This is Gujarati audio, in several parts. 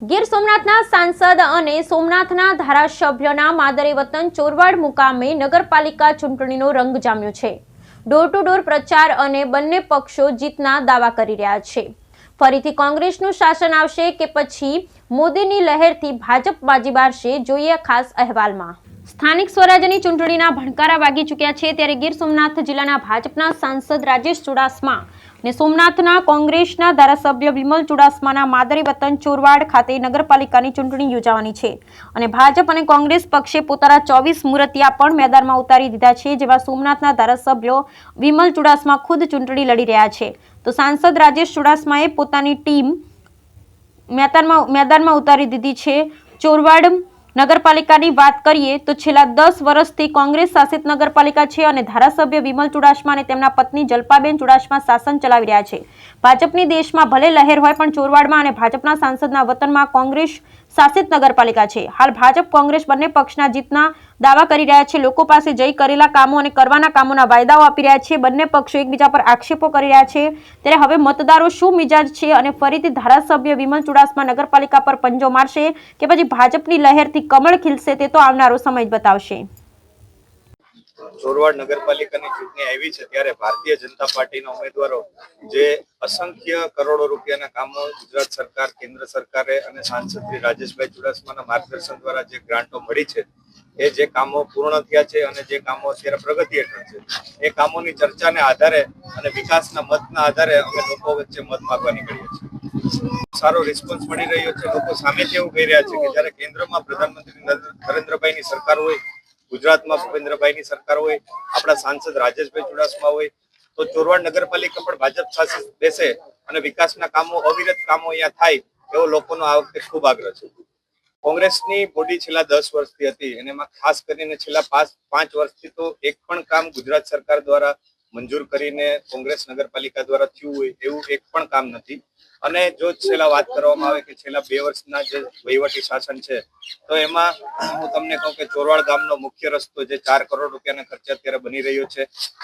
ગીર સોમનાથના સાંસદ અને સોમનાથના ધારાસભ્યના માદરે વતન ચોરવાડ મુકામે નગરપાલિકા ચૂંટણીનો રંગ જામ્યો છે। ડોર ટુ ડોર પ્રચાર અને બંને પક્ષો જીતના દાવા કરી રહ્યા છે। ફરીથી કોંગ્રેસનું શાસન આવશે કે પછી મોદીની લહેરથી ભાજપ બાજી મારશે, જોઈએ ખાસ અહેવાલમાં। સ્થાનિક સ્વરાજ્યની ચૂંટણીના ભણકારા વાગી ચૂક્યા છે, ત્યારે ગીર સોમનાથ જિલ્લાના ભાજપના સાંસદ રાજેશ ચુડાસમા અને સોમનાથના કોંગ્રેસના ધારાસભ્ય વિમલ ચુડાસમાના માદરે વતન ચોરવાડ ખાતે નગરપાલિકાની ચૂંટણી યોજાવાની છે અને ભાજપ અને કોંગ્રેસ પક્ષે પોતાના 24 મૂર્તિયા પણ મેદાનમાં ઉતારી દીધા છે। જેવા સોમનાથના ધારાસભ્યો વિમલ ચુડાસમા ખુદ ચૂંટણી લડી રહ્યા છે, તો સાંસદ રાજેશ ચુડાસમાએ પોતાની ટીમ મેદાનમાં ઉતારી દીધી છે। ચોરવાડ નગરપાલિકાની વાત કરીએ તો છેલ્લા 10 વર્ષથી કોંગ્રેસ શાસિત નગરપાલિકા છે અને ધારાસભ્ય વિમલ ચુડાસમા અને તેમના પત્ની જલ્પાબેન ચુડાસમા શાસન ચલાવી રહ્યા છે। ભાજપની દેશમાં ભલે લહેર હોય, પણ ચોરવાડમાં અને ભાજપના સાંસદના વતનમાં કોંગ્રેસ શાસિત નગરપાલિકા છે। હાલ ભાજપ કોંગ્રેસ બંને પક્ષના જીતના દાવા કરી રહ્યા છે। લોકો પાસે જઈ કરેલા કામો અને કરવાના કામોના વાયદાઓ આપી રહ્યા છે। બંને પક્ષો એકબીજા પર આક્ષેપો કરી રહ્યા છે, ત્યારે હવે મતદારો શું મિજાજ છે અને ફરીથી ધારાસભ્ય વિમલ ચુડાસમા નગરપાલિકા પર પંજો મારશે કે પછી ભાજપની લહેરથી કમળ ખીલશે, તે તો આવનારો સમય જ બતાવશે। ચોરવાડ નગરપાલિકાની ચૂંટણી આવી છે ત્યારે ભારતીય જનતા પાર્ટીના ઉમેદવારો જે અસંખ્ય કરોડો રૂપિયાના કામો ગુજરાત સરકાર, કેન્દ્ર સરકારે અને સાંસદ શ્રી રાજેશભાઈ ચુડાસમાના માર્ગદર્શન દ્વારા જે ગ્રાન્ટો મળી છે, એ જે કામો પૂર્ણ થયા છે અને જે કામો અત્યારે પ્રગતિ હેઠળ છે, એ કામોની ચર્ચાને આધારે અને વિકાસના મતના આધારે અમે લોકો વચ્ચે મત માંગવા નીકળીએ છીએ। સારો રિસ્પોન્સ મળી રહ્યો છે। લોકો સામેથી એવું કહી રહ્યા છે કે જ્યારે કેન્દ્રમાં પ્રધાનમંત્રી નરેન્દ્રભાઈની સરકાર હોય, ગુજરાતમાં ભૂપેન્દ્રભાઈની સરકાર હોય, આપણા સાંસદ રાજેશભાઈ ચુડાસમા હોય, તો ચોરવાડ નગરપાલિકા પણ ભાજપ શાસિત બેસે અને વિકાસના કામો, અવિરત કામો અહીંયા થાય, એવો લોકોનો આ વખતે ખૂબ આગ્રહ છે। કોંગ્રેસની બોડી છેલ્લા 10 વર્ષથી હતી અને એમાં ખાસ કરીને છેલ્લા 5 વર્ષથી તો એક પણ કામ ગુજરાત સરકાર દ્વારા મંજૂર કરીને કોંગ્રેસ નગરપાલિકા દ્વારા થયું હોય એવું એક પણ કામ નથી। અને જો છેલ્લા વાત કરવામાં આવે કે છેલ્લા 2 વર્ષના જે વહીવટી શાસન છે, તો એમાં હું તમને કહું કે ચોરવાડ ગામનો મુખ્ય રસ્તો જે 4 કરોડ રૂપિયાના ખર્ચે અત્યારે બની રહ્યો છે,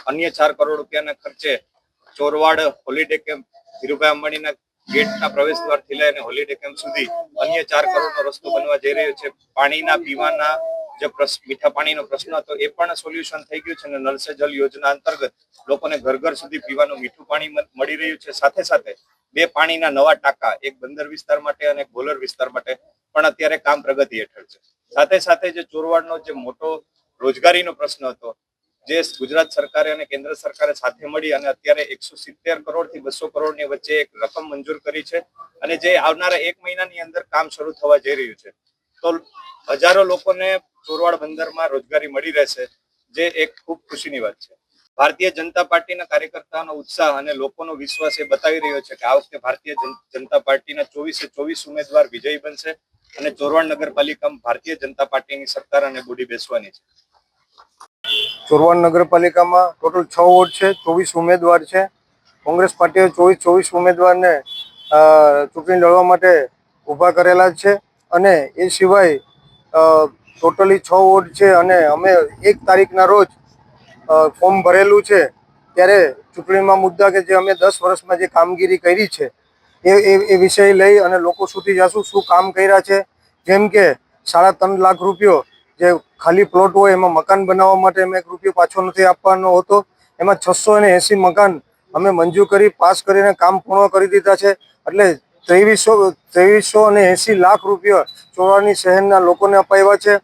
અન્ય 4 કરોડ રૂપિયાના ખર્ચે ચોરવાડ હોલિડે કેમ્પ, ધીરુભાઈ અંબાણીના ગેટના પ્રવેશ દ્વારથી લઈને હોલિડે કેમ્પ સુધી અન્ય 4 કરોડનો રસ્તો બનવા જઈ રહ્યો છે। પાણીના પીવાના જે મીઠા પાણીનો પ્રશ્ન હતો એ પણ સોલ્યુશન થઈ ગયું છે અને નલ સે જલ યોજના અંતર્ગત લોકોને ઘર ઘર સુધી પીવાનું મીઠું પાણી મળી રહ્યું છે। સાથે સાથે 2 પાણીના નવા ટાંકા, એક બંદર વિસ્તાર માટે અને એક બોલર વિસ્તાર માટે પણ અત્યારે કામ પ્રગતિ હેઠળ છે। સાથે સાથે જે ચોરવાડનો જે મોટો રોજગારીનો પ્રશ્ન હતો, જે ગુજરાત સરકારે અને કેન્દ્ર સરકારે સાથે મળી અને અત્યારે 170 કરોડથી 200 કરોડની વચ્ચે એક રકમ મંજૂર કરી છે અને જે આવનારા 1 મહિનાની અંદર કામ શરૂ થવા જઈ રહ્યું છે, તો હજારો લોકોને ચોરવાડ બંદરમાં રોજગારી મળી રહેશે, જે એક ખૂબ ખુશીની વાત છે। ભારતીય જનતા પાર્ટીના કાર્યકર્તાઓનો ઉત્સાહ અને લોકોનો વિશ્વાસ એ બતાવી રહ્યો છે કે આ વખતે ભારતીય જનતા પાર્ટીના 24 ઉમેદવાર વિજયી બનશે અને ચોરવાડ નગરપાલિકામાં ભારતીય જનતા પાર્ટીની સરકાર અને બોડી બેસવાની છે। ચોરવાડ નગરપાલિકામાં ટોટલ 6 વોર્ડ છે, 24 ઉમેદવાર છે। કોંગ્રેસ પાર્ટીએ 24 ઉમેદવારને ચૂંટણી લડવા માટે ઊભા કરેલા છે અને એ સિવાય ટોટલી 6 વોર્ડ છે અને અમે 1 તારીખના રોજ ફોર્મ ભરેલું છે। ત્યારે ચૂંટણીમાં મુદ્દા કે જે અમે 10 વર્ષમાં જે કામગીરી કરી છે એ વિષય લઈ અને લોકો સુધી જશું, શું કામ કર્યા છે। જેમ કે 3.5 લાખ રૂપિયો જે ખાલી પ્લોટ હોય એમાં મકાન બનાવવા માટે અમે 1 રૂપિયો પાછો નથી આપવાનો હોતો, એમાં 680 મકાન અમે મંજૂર કરી પાસ કરીને કામ પૂર્ણ કરી દીધા છે। એટલે 2380 લાખ રૂપિયા ચોરવાડની શહેરના લોકોને અપાવ્યા છે।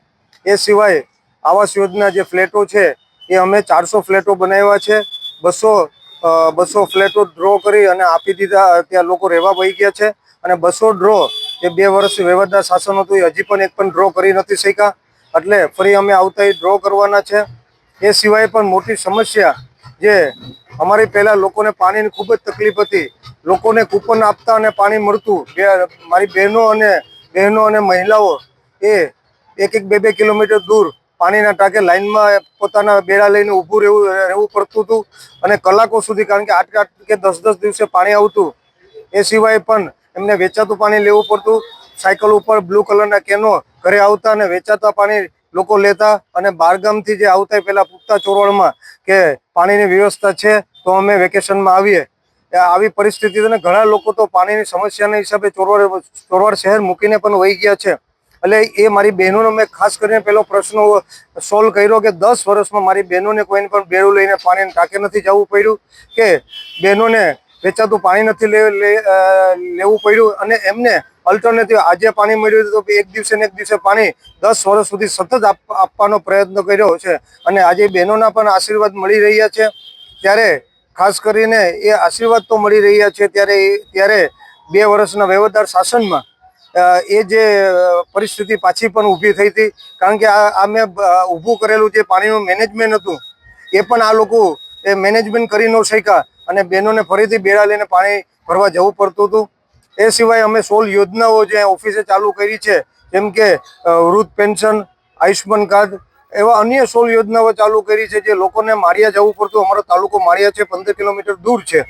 એ સિવાય આવાસ યોજના જે ફ્લેટો છે એ અમે 400 ફ્લેટો બનાવ્યા છે। 200 ફ્લેટો ડ્રો કરી અને આપી દીધા, ત્યાં લોકો રહેવા વહી ગયા છે અને 200 ડ્રો જે 2 વર્ષથી વ્યવહારદાર શાસન હતું એ હજી પણ એક પણ ડ્રો કરી નથી શક્યા, એટલે ફરી અમે આવતા એ ડ્રો કરવાના છે। એ સિવાય પણ મોટી સમસ્યા જે અમારી પહેલાં લોકોને પાણીની ખૂબ જ તકલીફ હતી, લોકોને કૂપન આપતા અને પાણી મળતું, મારી બહેનો અને મહિલાઓ એ 1-2 કિલોમીટર દૂર પાણીના ટાંકે લાઈનમાં પોતાના બેડા લઈને ઊભું રહેવું પડતું હતું અને કલાકો સુધી, કારણ કે 8 કે 10 દિવસે પાણી આવતું। એ સિવાય પણ એમને વેચાતું પાણી લેવું પડતું, સાયકલ ઉપર બ્લુ કલરના કેનો ઘરે આવતા અને વેચાતા પાણી લોકો લેતા અને બહારગામથી જે આવતા પહેલાં પૂછતા ચોરવાડમાં કે પાણીની વ્યવસ્થા છે તો અમે વેકેશનમાં આવીએ। આવી પરિસ્થિતિ અને ઘણા લોકો તો પાણીની સમસ્યાના હિસાબે ચોરવાડ શહેર મૂકીને પણ વહી ગયા છે. એટલે એ મારી બહેનોનો મેં ખાસ કરીને પહેલો પ્રશ્ન સોલ્વ કર્યો કે 10 વર્ષમાં મારી બહેનોને કોઈને પણ બેડું લઈને પાણીને ટાંકે નથી જવું પડ્યું, કે બહેનોને વેચાતું પાણી નથી લેવું પડ્યું, અને એમને અલ્ટરનેટિવ આજે પાણી મળ્યું તો એક દિવસે ને એક દિવસે પાણી 10 વર્ષ સુધી સતત આપવાનો પ્રયત્ન કર્યો છે. અને આજે બહેનોના પણ આશીર્વાદ મળી રહ્યા છે. ત્યારે ખાસ કરીને એ આશીર્વાદ તો મળી રહ્યા છે ત્યારે 2 વર્ષના વહીવટદાર શાસનમાં એ જે પરિસ્થિતિ પાછી પણ ઊભી થઈ હતી. કારણ કે આ મેં ઊભું કરેલું જે પાણીનું મેનેજમેન્ટ હતું એ પણ આ લોકો એ મેનેજમેન્ટ કરી ન શક્યા અને બહેનોને ફરીથી બેડા લઈને પાણી ભરવા જવું પડતું હતું. એ સિવાય અમે 16 યોજનાઓ જે ઓફિસે ચાલુ કરી છે, જેમ કે વૃદ્ધ પેન્શન, આયુષ્માન કાર્ડ, એવા અન્ય 16 યોજનાઓ ચાલુ કરી છે જે લોકોને માળિયા જવું પડતું. અમારો તાલુકો માળિયા છે, 15 કિલોમીટર દૂર છે.